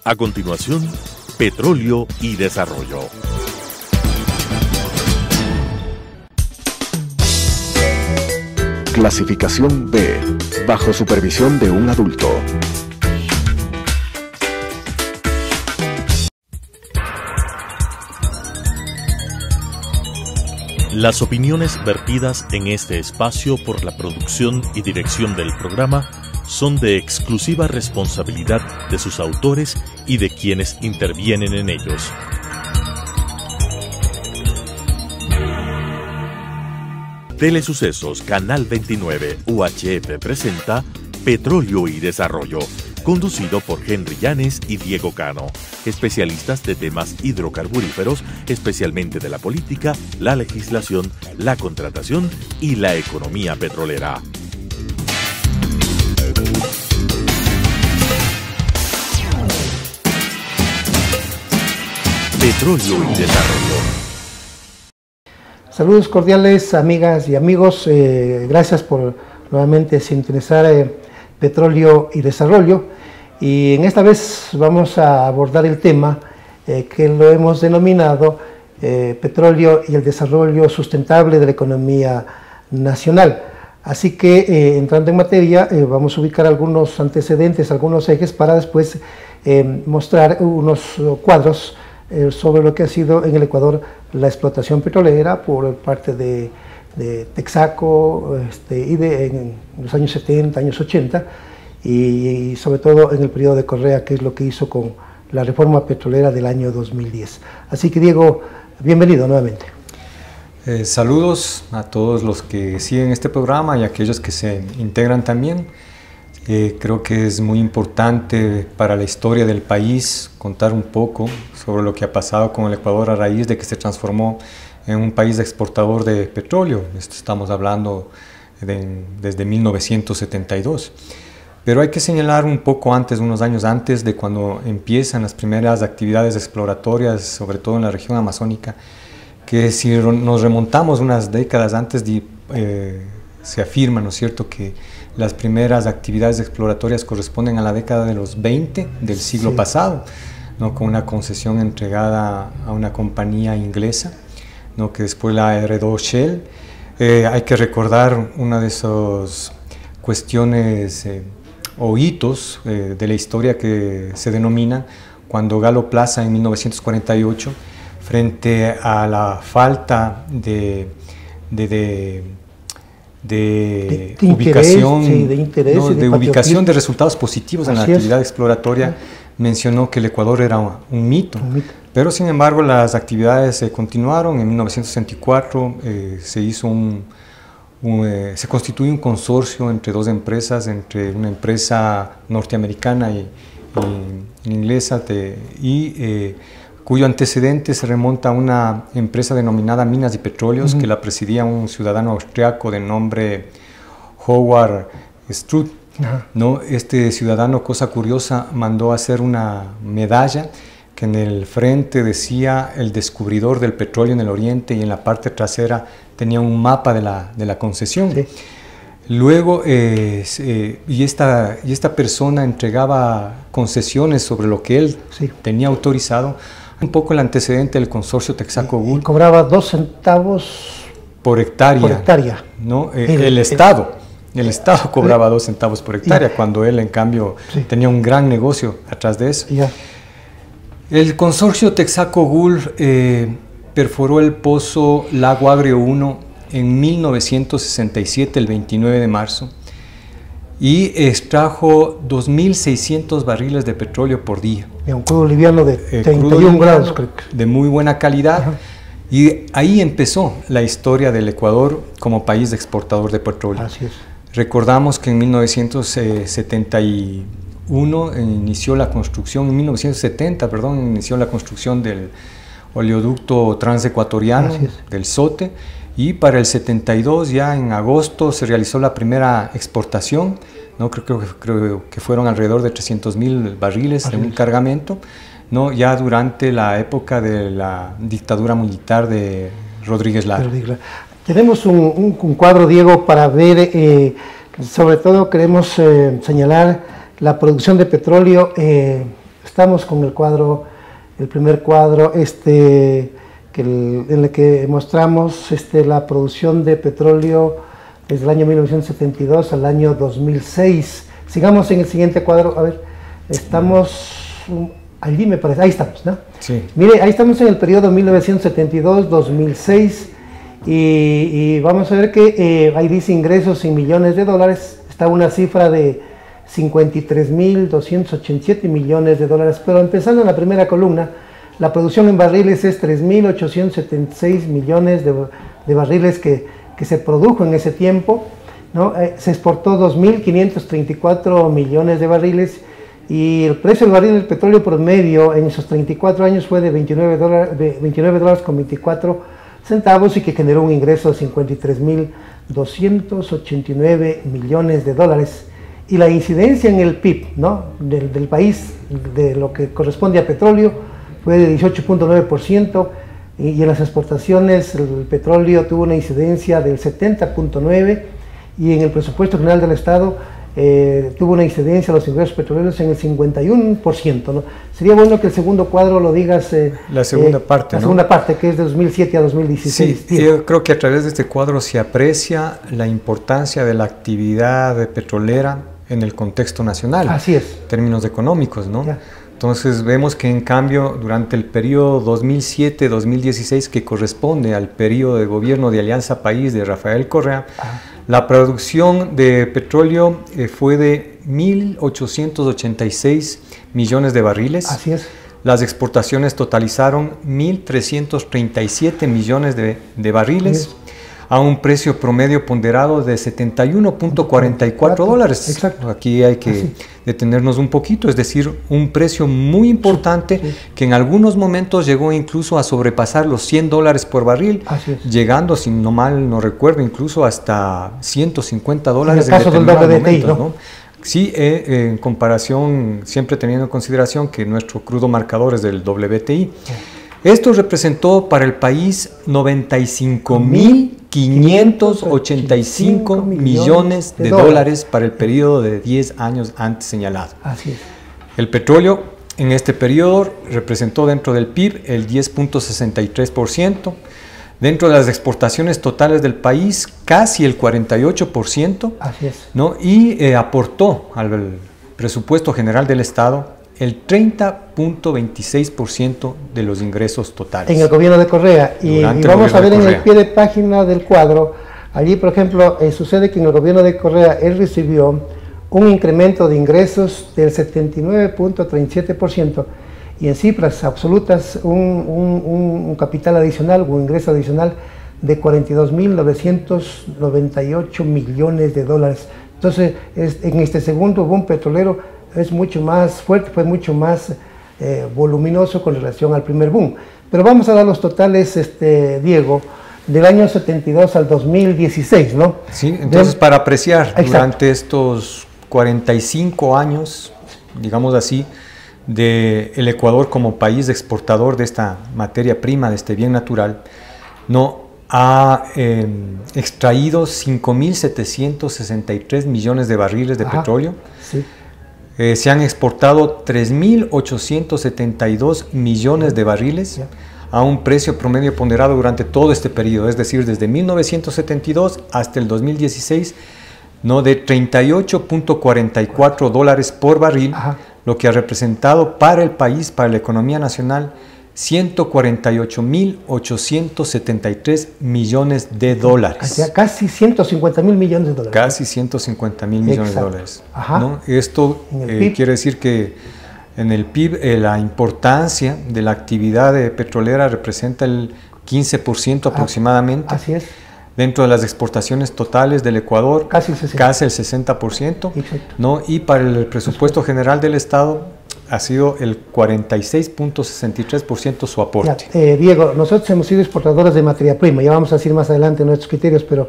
A continuación, Petróleo y Desarrollo. Clasificación B, bajo supervisión de un adulto. Las opiniones vertidas en este espacio por la producción y dirección del programa son de exclusiva responsabilidad de sus autores y de quienes intervienen en ellos. Telesucesos Canal 29 UHF presenta Petróleo y Desarrollo, conducido por Henry Llanes y Diego Cano, especialistas de temas hidrocarburíferos, especialmente de la política, la legislación, la contratación y la economía petrolera. Petróleo y Desarrollo. Saludos cordiales, amigas y amigos. Gracias por nuevamente sintonizar Petróleo y Desarrollo. Y en esta vez vamos a abordar el tema que lo hemos denominado Petróleo y el Desarrollo Sustentable de la Economía Nacional. Así que entrando en materia, vamos a ubicar algunos antecedentes, algunos ejes para después mostrar unos cuadros sobre lo que ha sido en el Ecuador la explotación petrolera por parte de Texaco en los años 70, años 80 y sobre todo en el periodo de Correa, que es lo que hizo con la reforma petrolera del año 2010. Así que Diego, bienvenido nuevamente. Saludos a todos los que siguen este programa y a aquellos que se integran también. Creo que es muy importante para la historia del país contar un poco sobre lo que ha pasado con el Ecuador a raíz de que se transformó en un país exportador de petróleo. Esto estamos hablando desde 1972. Pero hay que señalar un poco antes, unos años antes de cuando empiezan las primeras actividades exploratorias, sobre todo en la región amazónica, que si nos remontamos unas décadas antes, se afirma, ¿no es cierto?, que las primeras actividades exploratorias corresponden a la década de los 20 del siglo pasado, ¿no?, con una concesión entregada a una compañía inglesa, ¿no?, que después la heredó Shell. Hay que recordar una de esas cuestiones o hitos de la historia que se denominan cuando Galo Plaza en 1948, frente a la falta de ubicación de resultados positivos en la actividad exploratoria, mencionó que el Ecuador era un mito. Pero sin embargo las actividades continuaron. En 1964 se constituyó un consorcio entre dos empresas, entre una empresa norteamericana y inglesa, cuyo antecedente se remonta a una empresa denominada Minas y Petróleos, que la presidía un ciudadano austriaco de nombre Howard Strutt, ¿no? Este ciudadano, cosa curiosa, mandó a hacer una medalla que en el frente decía el descubridor del petróleo en el oriente y en la parte trasera tenía un mapa de la concesión. Sí. Luego, esta persona entregaba concesiones sobre lo que él tenía autorizado. Un poco el antecedente del consorcio Texaco Gulf. Cobraba 2 centavos por hectárea. ¿No? El Estado cobraba 2 centavos por hectárea, cuando él, en cambio, tenía un gran negocio atrás de eso. El consorcio Texaco Gulf perforó el pozo Lago Agrio 1 en 1967, el 29 de marzo, y extrajo 2.600 barriles de petróleo por día. Un crudo liviano de 31 grados, creo. De muy buena calidad. Y ahí empezó la historia del Ecuador como país exportador de petróleo. Así es. Recordamos que en 1971 inició la construcción, en 1970, perdón, inició la construcción del oleoducto transecuatoriano, del SOTE, y para el 72, ya en agosto, se realizó la primera exportación, ¿no? Creo que fueron alrededor de 300.000 barriles en un cargamento, ¿no?, ya durante la época de la dictadura militar de Rodríguez Lara. Tenemos un cuadro, Diego, para ver, sobre todo queremos señalar la producción de petróleo Estamos con el cuadro, el primer cuadro, en el que mostramos la producción de petróleo desde el año 1972 al año 2006. Sigamos en el siguiente cuadro, a ver, estamos allí me parece, ahí estamos, ¿no? Sí. Mire, ahí estamos en el periodo 1972-2006 y vamos a ver que ahí dice ingresos en millones de dólares, está una cifra de 53.287 millones de dólares, pero empezando en la primera columna, la producción en barriles es 3.876 millones de barriles que se produjo en ese tiempo, ¿no? Se exportó 2.534 millones de barriles y el precio del barril del petróleo promedio en esos 34 años fue de $29 con 24 centavos y que generó un ingreso de 53.289 millones de dólares. Y la incidencia en el PIB, ¿no? del país, de lo que corresponde a petróleo, fue de 18.9%, y en las exportaciones el petróleo tuvo una incidencia del 70.9%, y en el presupuesto general del Estado tuvo una incidencia a los ingresos petroleros en el 51%, ¿no? Sería bueno que el segundo cuadro lo digas. La segunda parte, La ¿no? segunda parte, que es de 2007 a 2016. Sí, yo creo que a través de este cuadro se aprecia la importancia de la actividad petrolera en el contexto nacional. Así es. En términos económicos, ¿no? Ya. Entonces vemos que en cambio durante el periodo 2007-2016, que corresponde al periodo de gobierno de Alianza País de Rafael Correa, la producción de petróleo fue de 1.886 millones de barriles. Así es. Las exportaciones totalizaron 1.337 millones de barriles a un precio promedio ponderado de 71.44 dólares. Exacto. Aquí hay que detenernos un poquito, es decir, un precio muy importante que en algunos momentos llegó incluso a sobrepasar los $100 por barril, llegando, si no mal no recuerdo, incluso hasta $150 en el caso del WTI, ¿no? Sí, en comparación, siempre teniendo en consideración que nuestro crudo marcador es del WTI. Esto representó para el país 95.585 millones de dólares para el periodo de 10 años antes señalado. Así es. El petróleo en este periodo representó dentro del PIB el 10.63%, dentro de las exportaciones totales del país casi el 48%, Así es. ¿no? Y aportó al presupuesto general del Estado el 30.26% de los ingresos totales. En el gobierno de Correa. Y vamos a ver en el pie de página del cuadro, allí por ejemplo, sucede que en el gobierno de Correa él recibió un incremento de ingresos del 79.37% y en cifras absolutas un capital adicional, un ingreso adicional de 42.998 millones de dólares. Entonces, en este segundo boom petrolero es mucho más fuerte, fue mucho más voluminoso con relación al primer boom. Pero vamos a dar los totales, Diego, del año 72 al 2016, ¿no? Sí, entonces para apreciar durante estos 45 años, digamos así, del Ecuador como país exportador de esta materia prima, de este bien natural, no ha extraído 5.763 millones de barriles de petróleo. Sí. Se han exportado 3.872 millones de barriles a un precio promedio ponderado durante todo este periodo, es decir, desde 1972 hasta el 2016, ¿no? De 38.44 dólares por barril, lo que ha representado para el país, para la economía nacional, 148.873 millones de dólares. O sea, casi 150.000 millones de dólares. Casi 150.000 millones de dólares. ¿No? Esto quiere decir que en el PIB la importancia de la actividad petrolera representa el 15% aproximadamente. Así es. Dentro de las exportaciones totales del Ecuador, casi el 60%. ¿No? Y para el presupuesto general del Estado ha sido el 46.63% su aporte. Diego, nosotros hemos sido exportadores de materia prima, ya vamos a decir más adelante nuestros criterios, pero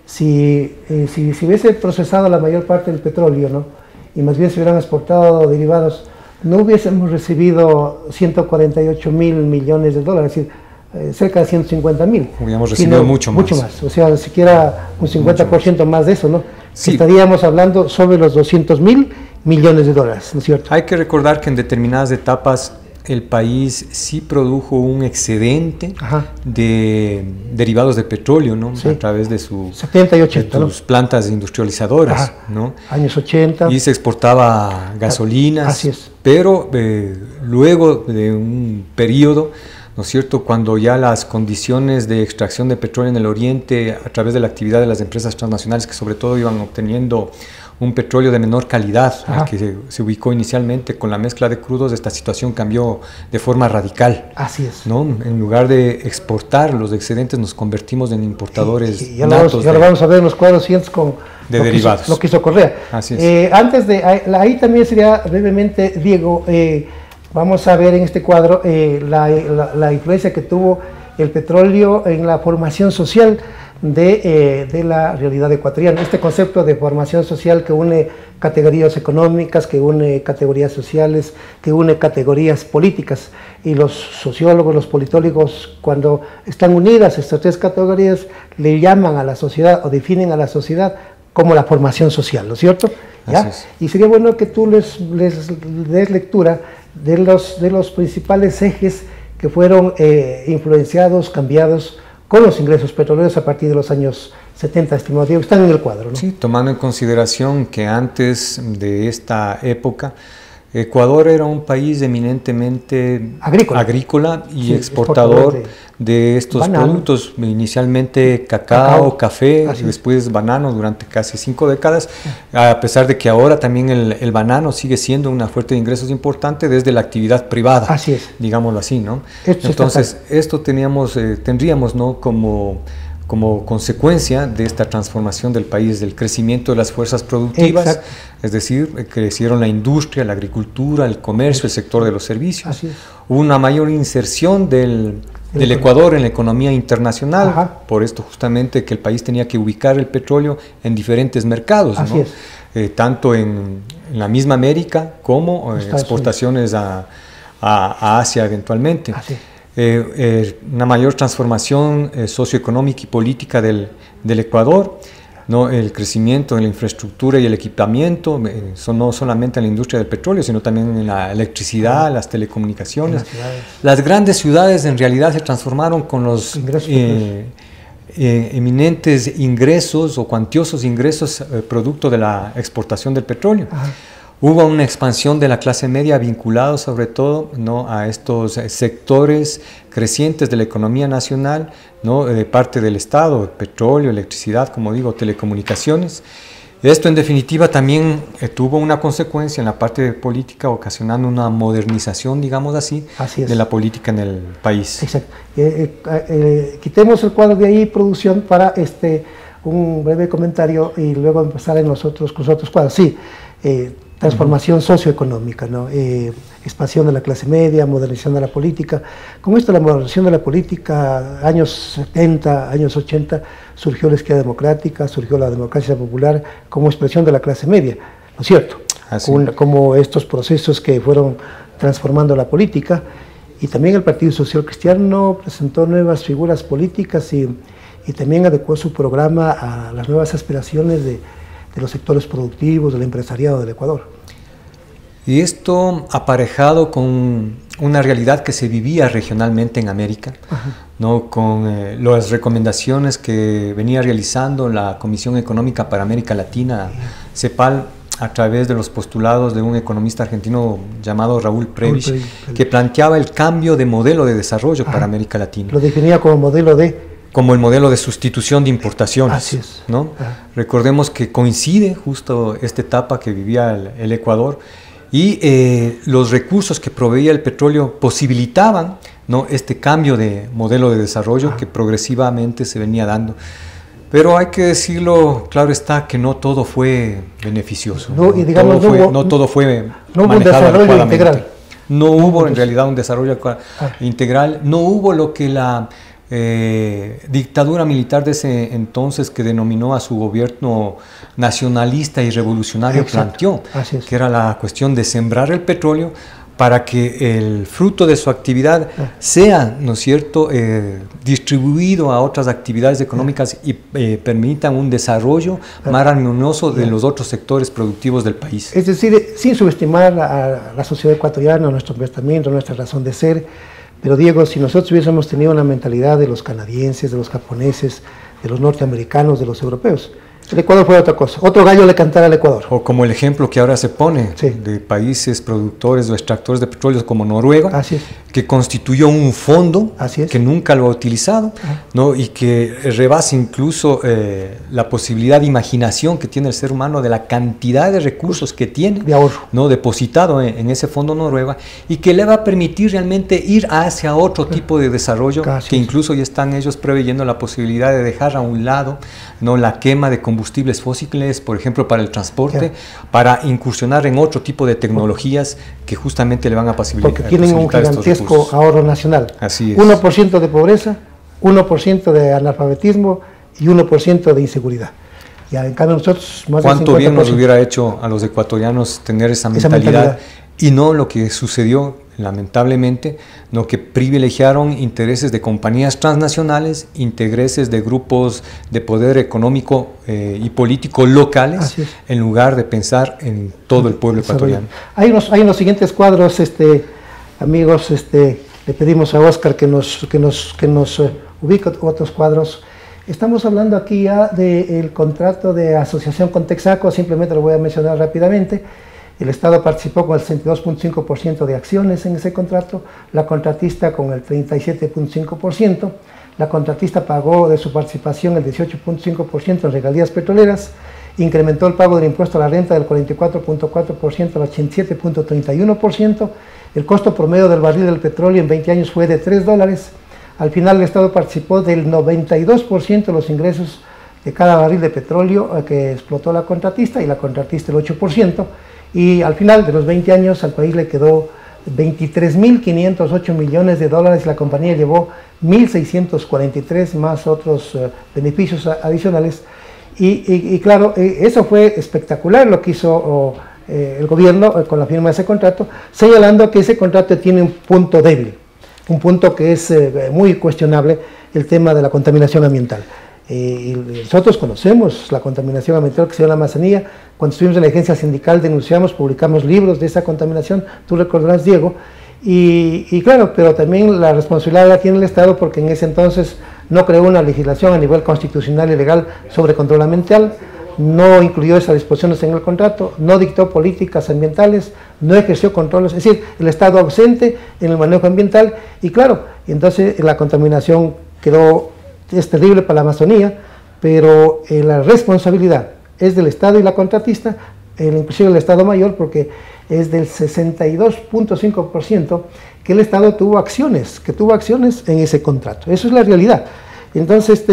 si hubiese procesado la mayor parte del petróleo, ¿no? Y más bien se hubieran exportado derivados, no hubiésemos recibido 148.000 millones de dólares, es decir, cerca de 150.000. Hubiéramos recibido mucho más. O sea, siquiera un 50% más de eso, ¿no? Sí. Estaríamos hablando sobre los 200.000 millones de dólares, ¿no es cierto? Hay que recordar que en determinadas etapas el país sí produjo un excedente de derivados de petróleo, ¿no? Sí. A través de, 70 y 80, sus plantas industrializadoras, ¿no? Años 80. Y se exportaba gasolinas. Así es. Pero luego de un periodo, ¿no es cierto?, cuando ya las condiciones de extracción de petróleo en el oriente, a través de la actividad de las empresas transnacionales que sobre todo iban obteniendo un petróleo de menor calidad, al que se ubicó inicialmente con la mezcla de crudos, esta situación cambió de forma radical. Así es. ¿No? En lugar de exportar los excedentes, nos convertimos en importadores ya lo vamos a ver en los cuadros siguientes con de derivados. Lo que hizo Correa. Así es. Antes de ahí también sería brevemente, Diego, vamos a ver en este cuadro la influencia que tuvo el petróleo en la formación social de la realidad ecuatoriana. Este concepto de formación social que une categorías económicas, que une categorías sociales, que une categorías políticas, y los sociólogos, los politólogos, cuando están unidas estas tres categorías, le llaman a la sociedad o definen a la sociedad como la formación social, ¿no es cierto? ¿Ya? Y sería bueno que tú les des lectura de los principales ejes que fueron influenciados, cambiados con los ingresos petroleros a partir de los años 70, estimado Diego. Están en el cuadro, ¿no? Sí, tomando en consideración que antes de esta época, Ecuador era un país eminentemente agrícola y exportador de estos productos, inicialmente cacao, café, y después banano durante casi 5 décadas, a pesar de que ahora también el banano sigue siendo una fuente de ingresos importante desde la actividad privada, digámoslo así, ¿no? Entonces, esto tendríamos, ¿no?, como consecuencia de esta transformación del país, del crecimiento de las fuerzas productivas, es decir, crecieron la industria, la agricultura, el comercio, el sector de los servicios. Hubo una mayor inserción del Ecuador en la economía internacional, por esto justamente que el país tenía que ubicar el petróleo en diferentes mercados, ¿no? Tanto en la misma América como exportaciones a Asia eventualmente. Una mayor transformación socioeconómica y política del Ecuador, ¿no? El crecimiento en la infraestructura y el equipamiento, no solamente en la industria del petróleo, sino también en la electricidad, las telecomunicaciones. Las grandes ciudades en realidad se transformaron con los eminentes ingresos o cuantiosos ingresos producto de la exportación del petróleo. Hubo una expansión de la clase media vinculada sobre todo, ¿no?, a estos sectores crecientes de la economía nacional, ¿no?, de parte del Estado, petróleo, electricidad, como digo, telecomunicaciones. Esto en definitiva también tuvo una consecuencia en la parte política, ocasionando una modernización, digamos así, de la política en el país. Exacto. Quitemos el cuadro de ahí, producción, para un breve comentario y luego empezar con los otros cuadros. Sí. Transformación socioeconómica, ¿no? Expansión de la clase media, modernización de la política. Con esto, la modernización de la política, años 70, años 80, surgió la izquierda democrática, surgió la democracia popular como expresión de la clase media, ¿no es cierto? Como estos procesos que fueron transformando la política, y también el Partido Social Cristiano presentó nuevas figuras políticas y también adecuó su programa a las nuevas aspiraciones de los sectores productivos, del empresariado del Ecuador. Y esto aparejado con una realidad que se vivía regionalmente en América, ¿no?, con las recomendaciones que venía realizando la Comisión Económica para América Latina, CEPAL, a través de los postulados de un economista argentino llamado Raúl Prebisch, que planteaba el cambio de modelo de desarrollo para América Latina. Lo definía como modelo de... Como el modelo de sustitución de importaciones, ¿no? Recordemos que coincide justo esta etapa que vivía el Ecuador y los recursos que proveía el petróleo posibilitaban, ¿no?, este cambio de modelo de desarrollo que progresivamente se venía dando. Pero hay que decirlo, claro está, que no todo fue beneficioso, no todo fue manejado adecuadamente. No hubo en realidad un desarrollo integral, no hubo lo que la dictadura militar de ese entonces, que denominó a su gobierno nacionalista y revolucionario, planteó, que era la cuestión de sembrar el petróleo para que el fruto de su actividad sea, ¿no es cierto?, distribuido a otras actividades económicas y permitan un desarrollo más armonioso de los otros sectores productivos del país. Es decir, sin subestimar a la sociedad ecuatoriana, nuestro pensamiento, nuestra razón de ser, pero Diego, si nosotros hubiésemos tenido una mentalidad de los canadienses, de los japoneses, de los norteamericanos, de los europeos, el Ecuador fue otra cosa, otro gallo le cantara al Ecuador. O como el ejemplo que ahora se pone de países productores o extractores de petróleo como Noruega, que constituyó un fondo que nunca lo ha utilizado, ¿no? Y que rebasa incluso la posibilidad de imaginación que tiene el ser humano de la cantidad de recursos que tiene, de ahorro, ¿no?, depositado en ese fondo Noruega, y que le va a permitir realmente ir hacia otro tipo de desarrollo, que incluso ya están ellos preveyendo la posibilidad de dejar a un lado, ¿no?, la quema de combustibles fósiles, por ejemplo, para el transporte, para incursionar en otro tipo de tecnologías que justamente le van a facilitar. Porque tienen un gigantesco ahorro nacional. Así es. 1% de pobreza, 1% de analfabetismo y 1% de inseguridad. Ya, en cambio nosotros más del 50%. ¿Cuánto bien nos hubiera hecho a los ecuatorianos tener esa mentalidad y no lo que sucedió, lamentablemente, no, que privilegiaron intereses de compañías transnacionales, intereses de grupos de poder económico y político locales, en lugar de pensar en todo el pueblo ecuatoriano? Hay unos siguientes cuadros, amigos, le pedimos a Oscar que nos ubique otros cuadros. Estamos hablando aquí ya del contrato de asociación con Texaco, simplemente lo voy a mencionar rápidamente. El Estado participó con el 62.5% de acciones en ese contrato, la contratista con el 37.5%, la contratista pagó de su participación el 18.5% en regalías petroleras, incrementó el pago del impuesto a la renta del 44.4% al 87.31%, el costo promedio del barril del petróleo en 20 años fue de $3, al final el Estado participó del 92% de los ingresos de cada barril de petróleo que explotó la contratista y la contratista el 8%, y al final de los 20 años al país le quedó 23.508 millones de dólares y la compañía llevó 1.643 más otros beneficios adicionales. Y claro, eso fue espectacular lo que hizo el gobierno con la firma de ese contrato, señalando que ese contrato tiene un punto débil, un punto que es muy cuestionable, el tema de la contaminación ambiental. Y nosotros conocemos la contaminación ambiental que se dio en la Amazonía. Cuando estuvimos en la agencia sindical denunciamos, publicamos libros de esa contaminación, tú recordarás, Diego, y claro, pero también la responsabilidad la tiene el Estado porque en ese entonces no creó una legislación a nivel constitucional y legal sobre control ambiental, no incluyó esas disposiciones en el contrato, no dictó políticas ambientales, no ejerció controles, es decir, el Estado ausente en el manejo ambiental, y claro, entonces la contaminación es terrible para la Amazonía, pero la responsabilidad es del Estado y la contratista, inclusive el Estado mayor, porque es del 62.5% que el Estado tuvo acciones en ese contrato. Eso es la realidad. Entonces,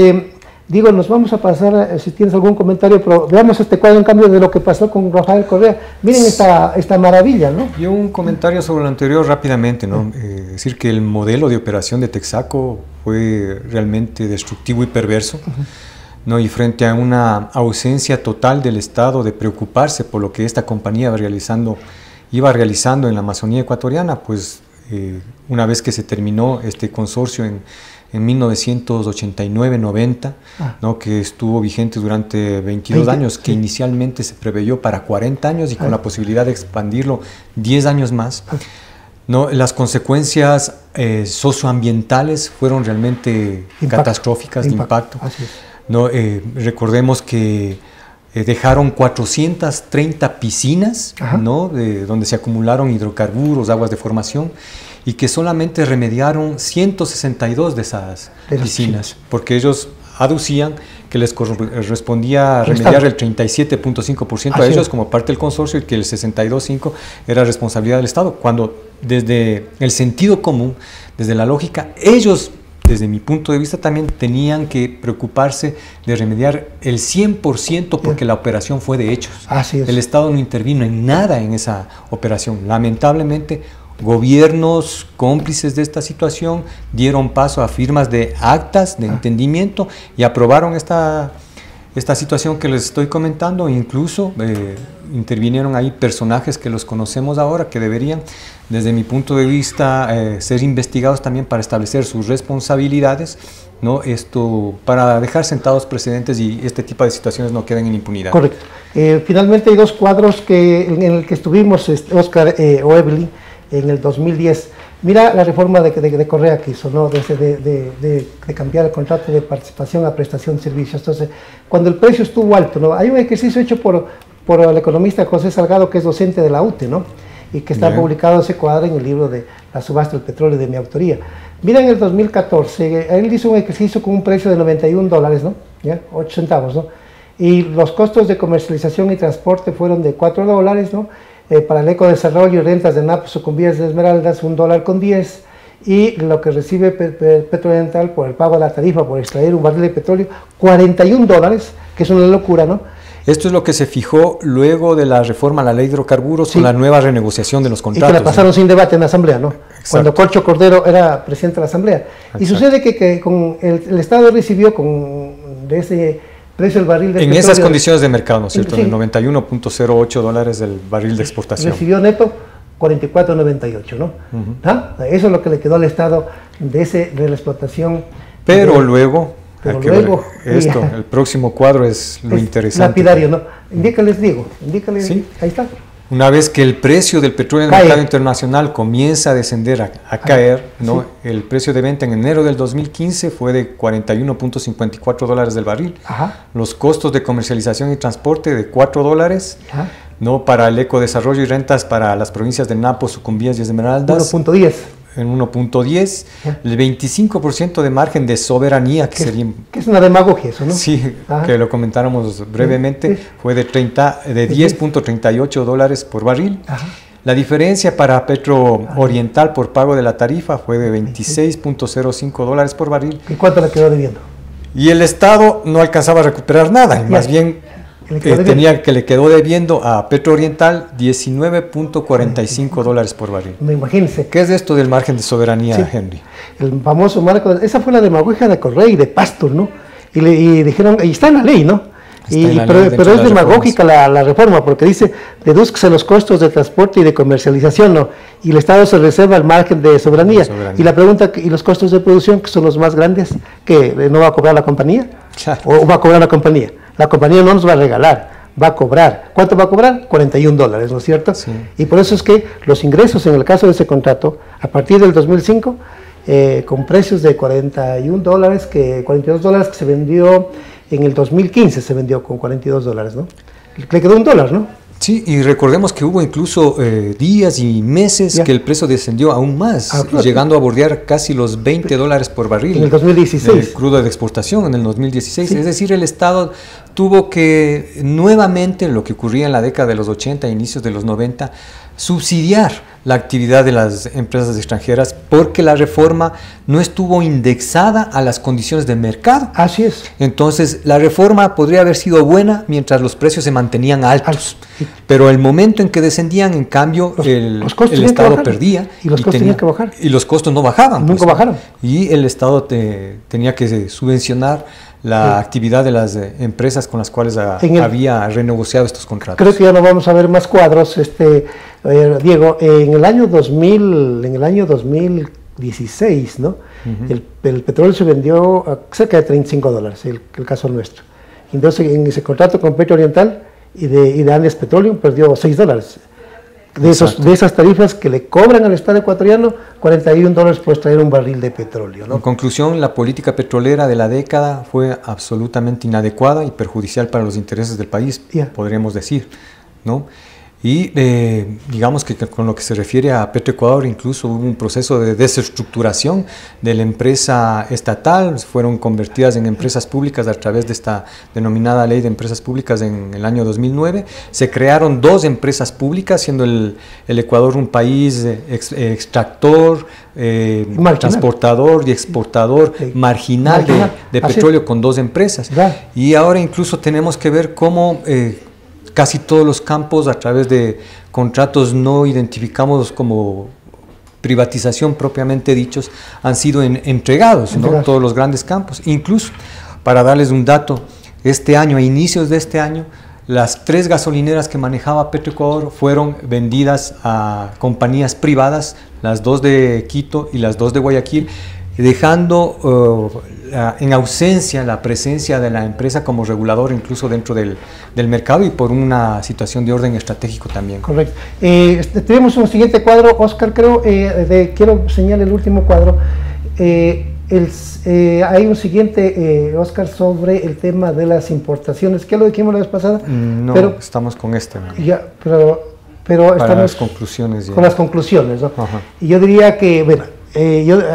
digo, nos vamos a pasar, si tienes algún comentario, pero veamos este cuadro en cambio de lo que pasó con Rafael Correa. Miren esta maravilla, ¿no? Yo un comentario sobre lo anterior rápidamente, ¿no? Decir que el modelo de operación de Texaco fue realmente destructivo y perverso, ¿no? Y frente a una ausencia total del Estado de preocuparse por lo que esta compañía iba realizando en la Amazonía ecuatoriana, pues una vez que se terminó este consorcio en 1989-90, ¿no?, que estuvo vigente durante 22 años, que inicialmente se preveyó para 40 años y con la posibilidad de expandirlo 10 años más. No, las consecuencias socioambientales fueron realmente catastróficas, de impacto. No, recordemos que dejaron 430 piscinas, ¿no?, donde se acumularon hidrocarburos, aguas de formación, y que solamente remediaron 162 de esas piscinas, porque ellos aducían que les correspondía remediar el 37.5% a ellos como parte del consorcio y que el 62.5% era responsabilidad del Estado, cuando desde el sentido común, desde la lógica, ellos, desde mi punto de vista, también tenían que preocuparse de remediar el 100% porque la operación fue de hechos. El Estado no intervino en nada en esa operación. Lamentablemente, gobiernos cómplices de esta situación dieron paso a firmas de actas de entendimiento y aprobaron esta situación que les estoy comentando, incluso intervinieron ahí personajes que los conocemos ahora, que deberían, desde mi punto de vista, ser investigados también para establecer sus responsabilidades, ¿no? Esto para dejar sentados precedentes y este tipo de situaciones no queden en impunidad. Correcto. Finalmente hay dos cuadros en el que estuvimos, Oscar o Evelyn, en el 2010. Mira la reforma de Correa que hizo, ¿no? de cambiar el contrato de participación a prestación de servicios. Entonces, cuando el precio estuvo alto, ¿no? Hay un ejercicio hecho por el economista José Salgado, que es docente de la UTE, ¿no? Y que está Bien. publicado ese cuadro en el libro de La subasta del petróleo de mi autoría. Mira, en el 2014, él hizo un ejercicio con un precio de $91, ¿no? ¿Ya? 8 centavos, ¿no? Y los costos de comercialización y transporte fueron de $4, ¿no? Para el ecodesarrollo y rentas de Napo, Sucumbías de Esmeraldas, $1.10, y lo que recibe Petrooriental por el pago de la tarifa por extraer un barril de petróleo, $41, que es una locura, ¿no? Esto es lo que se fijó luego de la reforma a la ley de hidrocarburos, Sí. con la nueva renegociación de los Y contratos. que la pasaron sin debate en la Asamblea, ¿no? Exacto. Cuando Corcho Cordero era presidente de la Asamblea. Y Exacto. sucede que con el Estado recibió de ese precio el barril de En petróleo. esas condiciones de mercado, ¿no es cierto? Sí. En $91.08 del barril de exportación. Recibió neto 44.98, ¿no? ¿Ah? Eso es lo que le quedó al Estado de la explotación. Pero de- luego, pero hay que ver luego, esto, mira. el próximo cuadro es lo es interesante. lapidario, ¿no? Indícales, Diego, indícales, Sí. ahí está. Una vez que el precio del petróleo en el Cae. mercado internacional comienza a descender, a caer, ¿no? El precio de venta en enero del 2015 fue de $41.54 del barril. Ajá, Los costos de comercialización y transporte de $4, ajá. ¿no? Para el ecodesarrollo y rentas para las provincias de Napo, Sucumbías y Esmeraldas 1.10. en 1.10, Ya. el 25% de margen de soberanía, que sería... Que es una demagogia eso, ¿no? Sí, Ajá. que lo comentáramos brevemente, Sí. fue de $10.38 por barril. Ajá. La diferencia para Petrooriental por pago de la tarifa fue de $26.05 por barril. ¿Y cuánto le quedó debiendo? Y el Estado no alcanzaba a recuperar nada, y más Ya. bien Le quedó debiendo. le quedó debiendo a Petrooriental $19.45 por barril. Imagínense. ¿Qué es esto del margen de soberanía, Sí. Henry? El famoso marco, esa fue la demagogia de Correa y de Pastor, ¿no? Y dijeron, y está en la ley, ¿no? Está en la Pero ley dentro de es las demagógica la reforma, porque dice, dedúzcase los costos de transporte y de comercialización, ¿no? Y el Estado se reserva el margen de soberanía. Y la pregunta, ¿y los costos de producción, que son los más grandes, que no va a cobrar la compañía? Claro. ¿O va a cobrar la compañía? La compañía no nos va a regalar, va a cobrar. ¿Cuánto va a cobrar? $41, ¿no es cierto? Sí. Y por eso es que los ingresos en el caso de ese contrato, a partir del 2005, con precios de $42 que se vendió en el 2015, se vendió con $42, ¿no? Le quedó $1, ¿no? Sí, y recordemos que hubo incluso días y meses Ya. que el precio descendió aún más, Ah, claro. llegando a bordear casi los $20 por barril. En el 2016. De crudo de exportación en el 2016. Sí. Es decir, el Estado tuvo que nuevamente, lo que ocurría en la década de los 80 e inicios de los 90, subsidiar la actividad de las empresas extranjeras porque la reforma no estuvo indexada a las condiciones de mercado. Así es. Entonces, la reforma podría haber sido buena mientras los precios se mantenían altos, Sí. pero el momento en que descendían, en cambio, Los el costos tenían que Estado bajar. perdía. Y los costos tenían que bajar. Y los costos no bajaban. Nunca bajaron. Y el Estado tenía que subvencionar la actividad de las empresas con las cuales había renegociado estos contratos. Creo que ya no vamos a ver más cuadros, Diego. En el año 2016, ¿no? El petróleo se vendió a cerca de $35, el caso nuestro. Entonces, en ese contrato con Petrooriental y de Andes Petroleum perdió $6. De esas tarifas que le cobran al Estado ecuatoriano, $41 por extraer un barril de petróleo, ¿no? En conclusión, la política petrolera de la década fue absolutamente inadecuada y perjudicial para los intereses del país, podríamos decir, ¿no? Y digamos que con lo que se refiere a Petroecuador, incluso hubo un proceso de desestructuración de la empresa estatal, fueron convertidas en empresas públicas a través de esta denominada Ley de Empresas Públicas en el año 2009. Se crearon 2 empresas públicas, siendo el Ecuador un país extractor, transportador y exportador marginal de petróleo con 2 empresas. Y ahora incluso tenemos que ver cómo casi todos los campos, a través de contratos no identificados como privatización propiamente dichos, han sido entregados, ¿no? Todos los grandes campos. Incluso, para darles un dato, este año, a inicios de este año, las 3 gasolineras que manejaba Petroecuador fueron vendidas a compañías privadas, las 2 de Quito y las 2 de Guayaquil, dejando en ausencia la presencia de la empresa como regulador incluso dentro del mercado y por una situación de orden estratégico también. Correcto. Tenemos un siguiente cuadro, Oscar, creo, quiero señalar el último cuadro. Hay un siguiente, Oscar, sobre el tema de las importaciones. ¿Qué es lo dijimos la vez pasada? No, pero, estamos con este. Ya, pero para estamos las conclusiones. Ya. Con las conclusiones, ¿no? Ajá. Y yo diría que, bueno,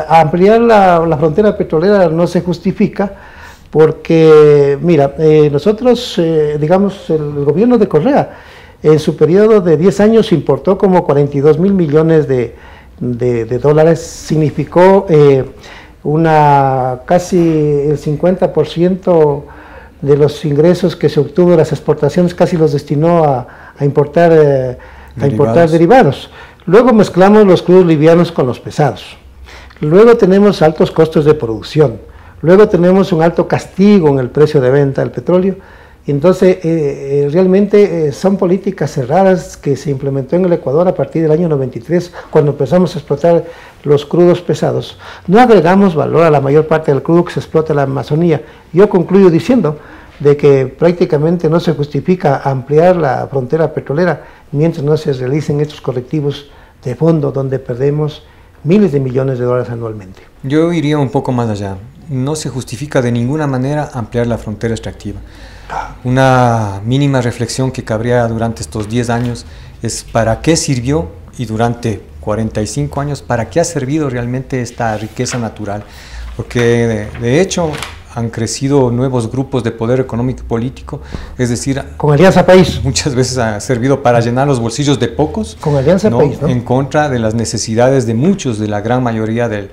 ampliar la frontera petrolera no se justifica porque, mira, nosotros, digamos, el gobierno de Correa, en su periodo de 10 años importó como 42 mil millones de dólares, significó casi el 50% de los ingresos que se obtuvo de las exportaciones, casi los destinó a importar derivados. Luego mezclamos los crudos livianos con los pesados. Luego tenemos altos costos de producción. Luego tenemos un alto castigo en el precio de venta del petróleo. Y entonces, realmente son políticas cerradas que se implementó en el Ecuador a partir del año 93, cuando empezamos a explotar los crudos pesados. No agregamos valor a la mayor parte del crudo que se explota en la Amazonía. Yo concluyo diciendo de que prácticamente no se justifica ampliar la frontera petrolera mientras no se realicen estos correctivos de fondo donde perdemos miles de millones de dólares anualmente. Yo iría un poco más allá. No se justifica de ninguna manera ampliar la frontera extractiva. Una mínima reflexión que cabría durante estos 10 años es para qué sirvió, y durante 45 años, para qué ha servido realmente esta riqueza natural. Porque de hecho han crecido nuevos grupos de poder económico y político, es decir, con Alianza País. Muchas veces ha servido para llenar los bolsillos de pocos, con Alianza País, ¿no? En contra de las necesidades de muchos, de la gran mayoría del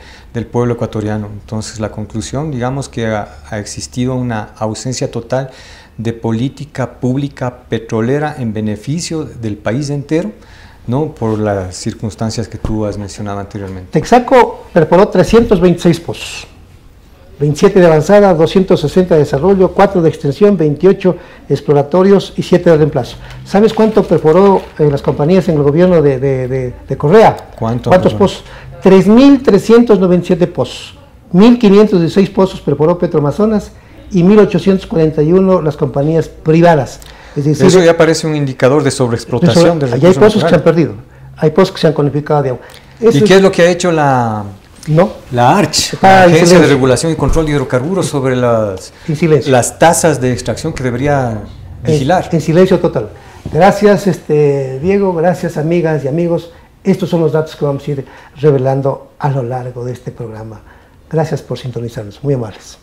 pueblo ecuatoriano. Entonces la conclusión, digamos que ha existido una ausencia total de política pública petrolera en beneficio del país entero, ¿no? Por las circunstancias que tú has mencionado anteriormente. Texaco perforó 326 pozos. 27 de avanzada, 260 de desarrollo, 4 de extensión, 28 exploratorios y 7 de reemplazo. ¿Sabes cuánto perforó las compañías en el gobierno de Correa? ¿Cuántos pozos? 3.397 pozos. 1.516 pozos perforó Petroamazonas y 1.841 las compañías privadas. Es decir, eso ya parece un indicador de sobreexplotación. Allá hay pozos que se han perdido, hay pozos que se han conificado de agua. ¿Y qué es lo que ha hecho la ARCH, la Agencia de Regulación y Control de Hidrocarburos, sobre las tasas de extracción que debería vigilar? En silencio total. Gracias, Diego, gracias, amigas y amigos. Estos son los datos que vamos a ir revelando a lo largo de este programa. Gracias por sintonizarnos, muy amables.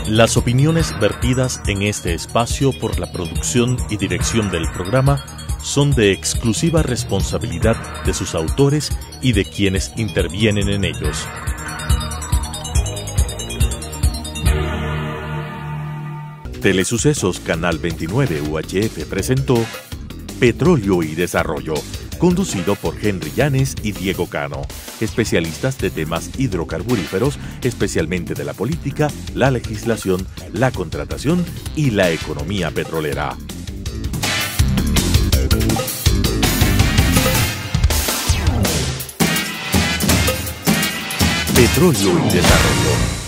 Las opiniones vertidas en este espacio por la producción y dirección del programa son de exclusiva responsabilidad de sus autores y de quienes intervienen en ellos. Telesucesos Canal 29 UHF presentó Petróleo y Desarrollo, conducido por Henry Llanes y Diego Cano, especialistas de temas hidrocarburíferos, especialmente de la política, la legislación, la contratación y la economía petrolera. Petróleo y Desarrollo.